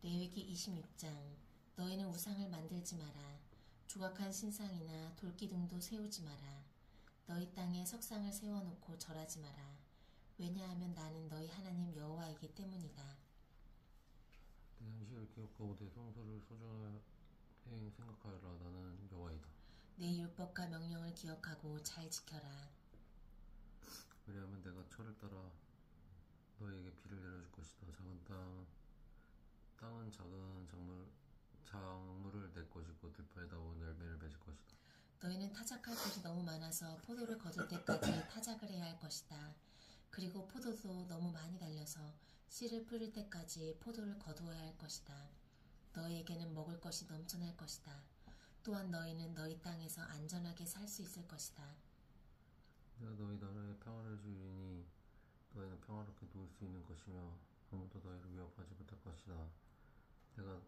레위기 26장. 너희는 우상을 만들지 마라. 조각한 신상이나 돌기둥도 세우지 마라. 너희 땅에 석상을 세워놓고 절하지 마라. 왜냐하면 나는 너희 하나님 여호와이기 때문이다. 내 안식을 기억하고 내 성소를 소중하게 생각하여라. 나는 여호와이다. 내 율법과 명령을 기억하고 잘 지켜라. 왜냐하면 내가 철을 따라 너희에게 비를 내려줄 것이다. 땅은 작은 작물을 낼 것이고 들판에다 온 열매를 맺을 것이다. 너희는 타작할 것이 너무 많아서 포도를 거둘 때까지 타작을 해야 할 것이다. 그리고 포도도 너무 많이 달려서 씨를 뿌릴 때까지 포도를 거두어야 할 것이다. 너희에게는 먹을 것이 넘쳐날 것이다. 또한 너희는 너희 땅에서 안전하게 살 수 있을 것이다. 내가 너희 나라에 평화를 주리니 너희는 평화롭게 누울 수 있는 것이며 아무도 너희를 위협하지 못할 것이다. 내가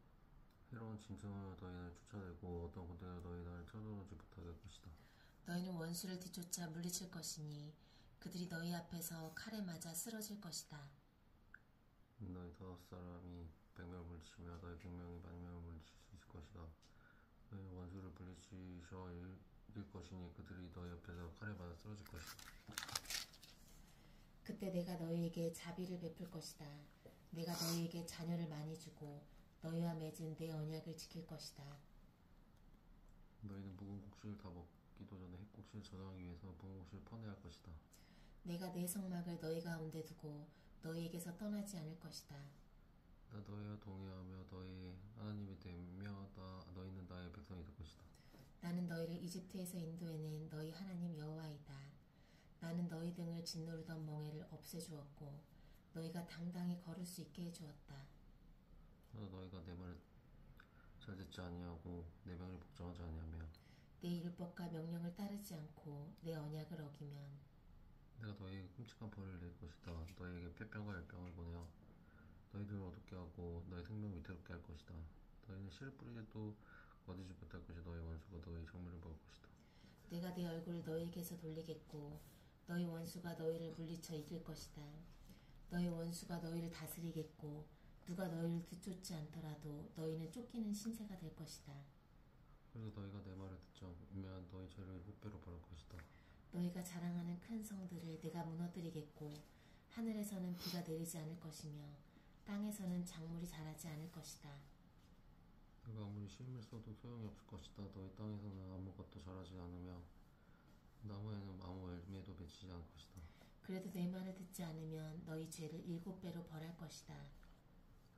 해로운 짐승으로 너희를 쫓아내고 어떤 군대가 너희 나라를 쳐들어오지 못하게 할 것이다. 너희는 원수를 뒤쫓아 물리칠 것이니 그들이 너희 앞에서 칼에 맞아 쓰러질 것이다. 너희 5사람이 100명을 물리치며 너희 100명이 10,000명을 물리칠 수 있을 것이다. 너희 원수를 물리치셔 이길 것이니 그들이 너희 앞에서 칼에 맞아 쓰러질 것이다. 그때 내가 너희에게 자비를 베풀 것이다. 내가 너희에게 자녀를 많이 주고 너희와 맺은 내 언약을 지킬 것이다. 너희는 묵은 곡식을 다 먹기도 전에 햇곡식을 저장하기 위해서 묵은 곡식을 퍼내야 할 것이다. 내가 내 성막을 너희 가운데 두고 너희에게서 떠나지 않을 것이다. 나 너희와 동의하며 너희 하나님이 되며 너희는 나의 백성이 될 것이다. 나는 너희를 이집트에서 인도해낸 너희 하나님 여호와이다. 나는 너희 등을 짓누르던 멍에를 없애주었고 너희가 당당히 걸을 수 있게 해주었다. 나도 너희가 내 말을 잘 듣지 아니하고 내 명을 복종하지 아니하며 내 율법과 명령을 따르지 않고 내 언약을 어기면 내가 너희에게 끔찍한 벌을 낼 것이다. 너희에게 폐병과 열병을 보내어 너희들을 어둡게 하고 너희 생명을 위태롭게 할 것이다. 너희는 씨를 뿌리게도 거두지 못할 것이 너희 원수가 너희 작물을 먹을 것이다. 내가 내 얼굴을 너희에게서 돌리겠고 너희 원수가 너희를 물리쳐 이길 것이다. 너희 원수가 너희를 다스리겠고 누가 너희를 뒤쫓지 않더라도 너희는 쫓기는 신세가 될 것이다. 그래서 너희가 내 말을 듣지 않으면 너희 죄를 7배로 벌할 것이다. 너희가 자랑하는 큰 성들을 내가 무너뜨리겠고 하늘에서는 비가 내리지 않을 것이며 땅에서는 작물이 자라지 않을 것이다. 내가 아무리 힘을 써도 소용이 없을 것이다. 너희 땅에서는 아무것도 자라지 않으며 나무에는 아무 열매도 맺히지 않을 것이다. 그래도 내 말을 듣지 않으면 너희 죄를 7배로 벌할 것이다.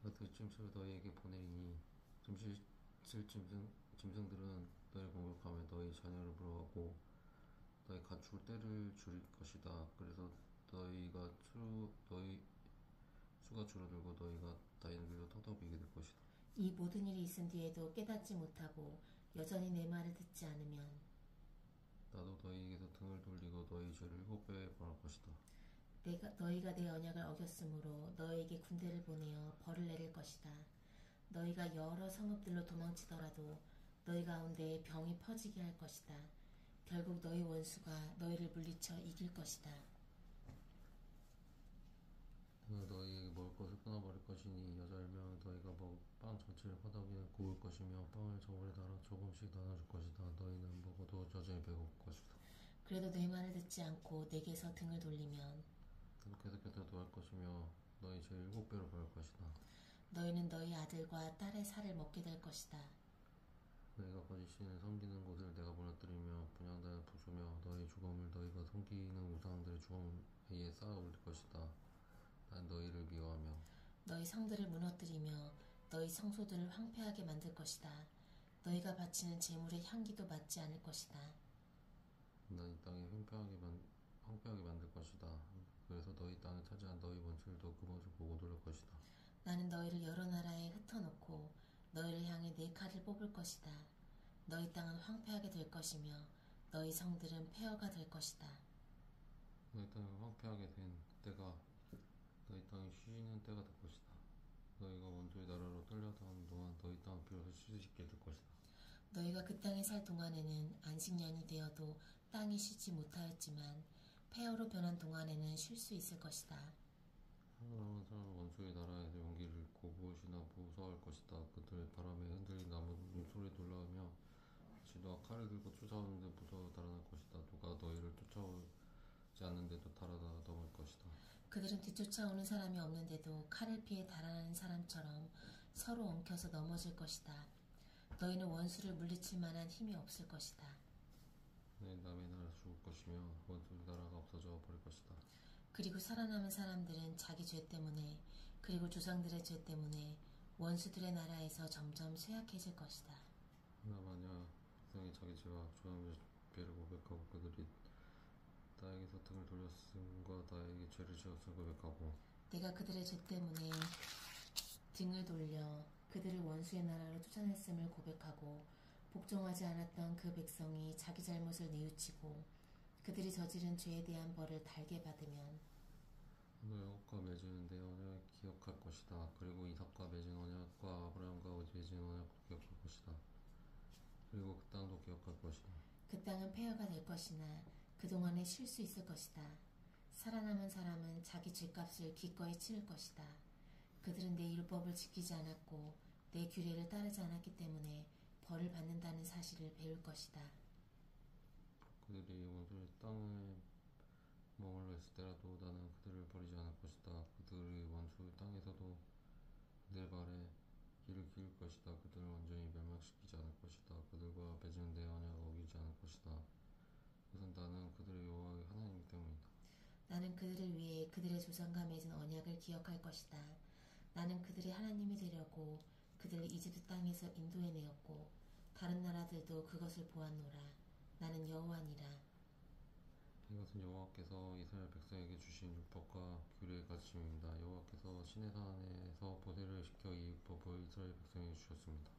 내가 들짐승을 너희에게 보내리니 짐승들은 너희를 공격하며 너희 자녀를 물어가고 너희 가축을 떼를 줄일 것이다. 그래서 너희 수가 줄어들고 너희가 다니는 길로 텅텅 비게 될 것이다. 이 모든 일이 있은 뒤에도 깨닫지 못하고 여전히 내 말을 듣지 않으면 나도 너희에게서 등을 돌리고 너희 죄를 7배 벌할 것이다. 너희가 내 언약을 어겼으므로 너희에게 군대를 보내어 벌을 내릴 것이다. 너희가 여러 성읍들로 도망치더라도 너희 가운데 병이 퍼지게 할 것이다. 결국 너희 원수가 너희를 물리쳐 이길 것이다. 내가 너희에게 먹을 것을 끊어버릴 것이니 여자 10명은 너희가 먹을 빵 전체를 허덕이는 구울 것이며 빵을 저울에 달아 조금씩 나눠줄 것이다. 너희는 먹어도 여전히 배고플 것이다. 그래도 내 말을 듣지 않고 내게서 등을 돌리면 나도 계속해서 할 것이며 너희 죄를 7배로 벌할 것이다. 너희는 너희 아들과 딸의 살을 먹게 될 것이다. 너희가 거짓신을 섬기는 곳을 내가 무너뜨리며 분향단을 부수며 너희 죽음을 너희가 섬기는 우상들의 죽음 위에 쌓아 올릴 것이다. 난 너희를 미워하며 너희 성들을 무너뜨리며 너희 성소들을 황폐하게 만들 것이다. 너희가 바치는 제물의 향기도 맡지 않을 것이다. 난 이 땅에 황폐하게 만들 것이다. 그래서 너희 땅을 차지한 너희 원수들도 그 모습을 보고 놀랄 것이다. 나는 너희를 여러 나라에 흩어놓고 너희를 향해 내 칼을 뽑을 것이다. 너희 땅은 황폐하게 될 것이며 너희 성들은 폐허가 될 것이다. 너희 땅이 황폐하게 된 때가 너희 땅이 쉬는 때가 될 것이다. 너희가 원수의 나라로 떨려다오는 동안 너희 땅은 비로소 쉴 수 있게 될 것이다. 너희가 그 땅에 살 동안에는 안식년이 되어도 땅이 쉬지 못하였지만 폐허로 변한 동안에는 쉴 수 있을 것이다. 사람은 원수의 나라에서 용기를 잃고 무엇이나 무서워할 것이다. 것이다. 그들 바람에 흔들린 나무 소리 놀라며 다시 너와 칼을 들고 쫓아오는데 무서워 달아날 것이다. 누가 너희를 쫓아오지 않는데도 달아나 넘을 것이다. 그들은 뒤쫓아오는 사람이 없는데도 칼을 피해 달아나는 사람처럼 서로 엉켜서 넘어질 것이다. 너희는 원수를 물리칠 만한 힘이 없을 것이다. 내 남의 나라 죽을 것이며 원수의 나라가 없어져 버릴 것이다. 그리고 살아남은 사람들은 자기 죄 때문에 그리고 조상들의 죄 때문에 원수들의 나라에서 점점 쇠약해질 것이다. 그러나 만약 백성이 자기 죄와 조상의 죄를 고백하고 그들이 나에게서 등을 돌렸음과 나에게 죄를 지었음을 고백하고 내가 그들의 죄 때문에 등을 돌려 그들을 원수의 나라로 쫓아냈음을 고백하고 복종하지 않았던 그 백성이 자기 잘못을 뉘우치고 그들이 저지른 죄에 대한 벌을 달게 받으면 너 야곱과 맺은 내 언약을 기억할 것이다. 그리고 이삭과 맺은 언약과 아브라함과 맺은 언약도 기억할 것이다. 그리고 그 땅도 기억할 것이다. 그 땅은 폐허가 될 것이나 그동안에 쉴 수 있을 것이다. 살아남은 사람은 자기 죄값을 기꺼이 치를 것이다. 그들은 내 율법을 지키지 않았고 내 규례를 따르지 않았기 때문에 벌을 받는다는 사실을 배울 것이다. 그들이 원수의 땅에 머물러 있을 때라도 나는 그들을 버리지 않을 것이다. 그들의 원수의 땅에서도 그들 발에 길을 기울 것이다. 그들을 완전히 멸망시키지 않을 것이다. 그들과 맺은 내 언약을 어기지 않을 것이다. 그것은 나는 그들의 여호와의 하나님이기 때문이다. 나는 그들을 위해 그들의 조상과 맺은 언약을 기억할 것이다. 나는 그들의 하나님이 되려고 그들을 이집트 땅에서 인도해내었고 다른 나라들도 그것을 보았노라. 나는 여호와니라. 이것은 여호와께서 이스라엘 백성에게 주신 율법과 규례의 가르침입니다. 여호와께서 시내산에서 모세를 시켜 이 율법을 이스라엘 백성에게 주셨습니다.